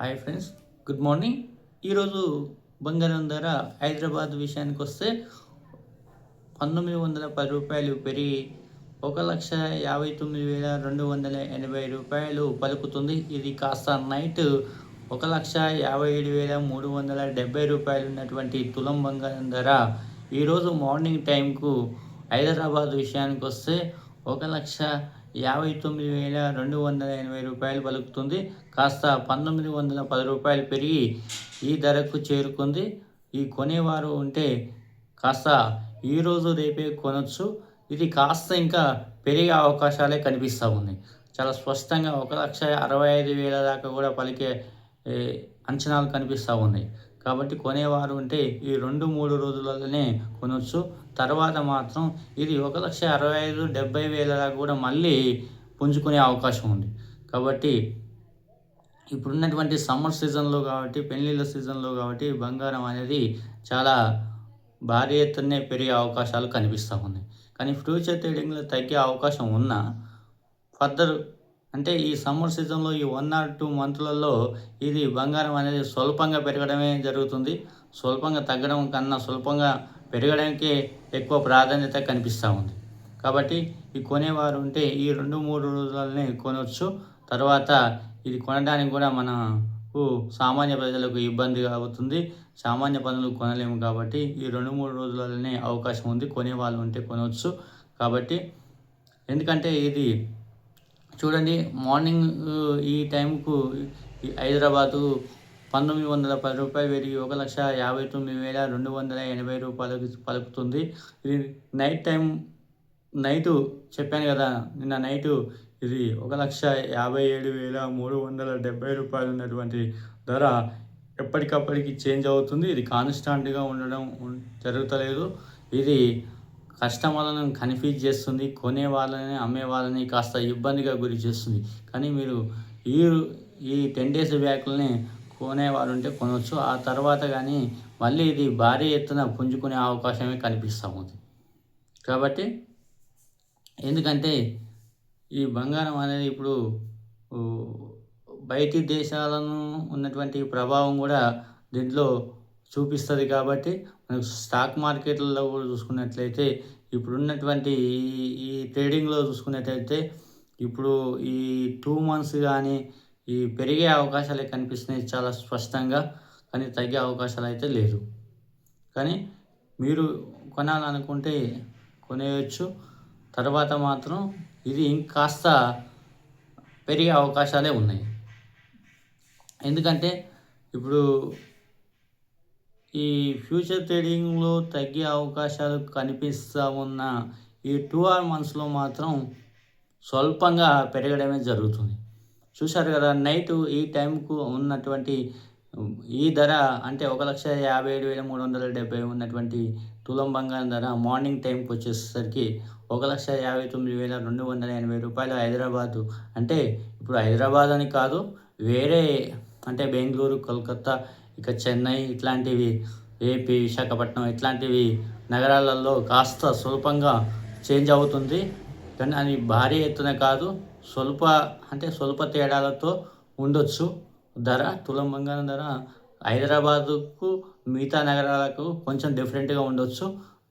Hi friends, good morning. ఈరోజు బంగారం ధర హైదరాబాద్ విషయానికి వస్తే 1910 రూపాయలు పెరిగి 1,59,280 రూపాయలు పలుకుతుంది. ఇది కాస్త నైట్ 1,57,370 రూపాయలు ఉన్నటువంటి తులం బంగారం ధర ఈరోజు మార్నింగ్ టైంకు హైదరాబాద్ విషయానికి వస్తే 1,59,280 రూపాయలు పలుకుతుంది. కాస్త 1,910 రూపాయలు పెరిగి ఈ ధరకు చేరుకుంది. ఈ కొనేవారు ఉంటే కాస్త ఈరోజు రేపే కొనొచ్చు. ఇది కాస్త ఇంకా పెరిగే అవకాశాలే కనిపిస్తూ ఉన్నాయి. చాలా స్పష్టంగా 1,65,000 దాకా కూడా పలికే అంచనాలు కనిపిస్తూ ఉన్నాయి. కాబట్టి కొనేవారు ఉంటే ఈ 2-3 రోజులలోనే కొనొచ్చు. తర్వాత మాత్రం ఇది 1,65,000-70,000 దాకా కూడా మళ్ళీ పుంజుకునే అవకాశం ఉంది. కాబట్టి ఇప్పుడున్నటువంటి సమ్మర్ సీజన్లో కాబట్టి, పెళ్ళిళ్ళ సీజన్లో కాబట్టి బంగారం అనేది చాలా భారీ ఎత్తునే పెరిగే అవకాశాలు కనిపిస్తూ ఉన్నాయి. కానీ ఫ్యూచర్ ట్రేడింగ్లో తగ్గే అవకాశం ఉన్నా ఫర్దర్ అంటే ఈ సమ్మర్ సీజన్లో ఈ 1 or 2 మంత్లలో ఇది బంగారం అనేది స్వల్పంగా పెరగడమే జరుగుతుంది. స్వల్పంగా తగ్గడం కన్నా స్వల్పంగా పెరగడానికే ఎక్కువ ప్రాధాన్యత కనిపిస్తూ ఉంది. కాబట్టి ఈ కొనేవారు ఉంటే ఈ 2-3 రోజులనే కొనవచ్చు. తర్వాత ఇది కొనడానికి కూడా మనకు సామాన్య ప్రజలకు ఇబ్బందిగా అవుతుంది. సామాన్య పనులు కొనలేము కాబట్టి ఈ 2-3 రోజులలోనే అవకాశం ఉంది. కొనేవాళ్ళు ఉంటే కొనవచ్చు. కాబట్టి ఎందుకంటే ఇది చూడండి, మార్నింగ్ ఈ టైంకు హైదరాబాదు 1,910 రూపాయలు పెరిగి 1,59,280 రూపాయలకు పలుకుతుంది. ఇది నైటు చెప్పాను కదా, నిన్న నైటు ఇది 1,57,370 రూపాయలు ఉన్నటువంటి ధర ఎప్పటికప్పటికి చేంజ్ అవుతుంది. ఇది కాన్స్టాంట్గా ఉండడం జరుగుతలేదు. ఇది కస్టమర్లను కన్ఫ్యూజ్ చేస్తుంది. కొనే వాళ్ళని అమ్మే వాళ్ళని కాస్త ఇబ్బందిగా గురి చేస్తుంది. కానీ మీరు ఈ 10 days బ్యాక్లని కొనేవారు ఉంటే కొనవచ్చు. ఆ తర్వాత కానీ మళ్ళీ ఇది భారీ ఎత్తున పుంజుకునే అవకాశమే కనిపిస్తూ ఉంది. కాబట్టి ఎందుకంటే ఈ బంగారం అనేది ఇప్పుడు బయటి దేశాలను ఉన్నటువంటి ప్రభావం కూడా దీంట్లో చూపిస్తుంది. కాబట్టి మనకు స్టాక్ మార్కెట్లలో కూడా చూసుకున్నట్లయితే ఇప్పుడున్నటువంటి ఈ ట్రేడింగ్లో చూసుకున్నట్లయితే ఇప్పుడు ఈ 2 months కానీ ఈ పెరిగే అవకాశాలే కనిపిస్తున్నాయి చాలా స్పష్టంగా. కానీ తగ్గే అవకాశాలు అయితే లేదు. కానీ మీరు కొనాలనుకుంటే కొనేయచ్చు. తర్వాత మాత్రం ఇది ఇంకాస్త పెరిగే అవకాశాలే ఉన్నాయి. ఎందుకంటే ఇప్పుడు ఈ ఫ్యూచర్ ట్రేడింగ్లో తగ్గే అవకాశాలు కనిపిస్తూ ఉన్న ఈ 2 monthsలో మాత్రం స్వల్పంగా పెరగడమే జరుగుతుంది. చూశారు కదా, నైటు ఈ టైంకు ఉన్నటువంటి ఈ ధర అంటే 1,57,370 ఉన్నటువంటి తులం బంగారం ధర మార్నింగ్ టైంకి వచ్చేసరికి 1,59,280 రూపాయలు హైదరాబాదు. అంటే ఇప్పుడు హైదరాబాద్ అని కాదు, వేరే అంటే బెంగళూరు, కోల్కతా, ఇక చెన్నై ఇట్లాంటివి, ఏపీ, విశాఖపట్నం ఇట్లాంటివి నగరాలలో కాస్త స్వల్పంగా చేంజ్ అవుతుంది. కానీ అది భారీ ఎత్తున కాదు, స్వల్ప తేడాలతో ఉండొచ్చు ధర. తులం బంగారం ధర హైదరాబాదుకు మిగతా నగరాలకు కొంచెం డిఫరెంట్గా ఉండొచ్చు.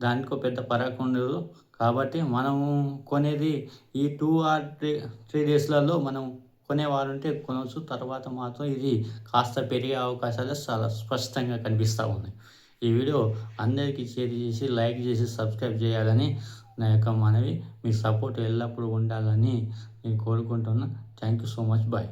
దానికో పెద్ద పరాకు ఉండదు. కాబట్టి మనము కొనేది ఈ 2 or 3 daysలలో మనం కొనేవారు ఉంటే కొనవచ్చు. తర్వాత మాత్రం ఇది కాస్త పెరిగే అవకాశాలు చాలా స్పష్టంగా కనిపిస్తూ ఉన్నాయి. ఈ వీడియో అందరికీ షేర్ చేసి, లైక్ చేసి, సబ్స్క్రైబ్ చేయాలని నా యొక్క మనవి. మీ సపోర్ట్ ఎల్లప్పుడూ ఉండాలని నేను కోరుకుంటున్నాను. Thank you so much. Bye.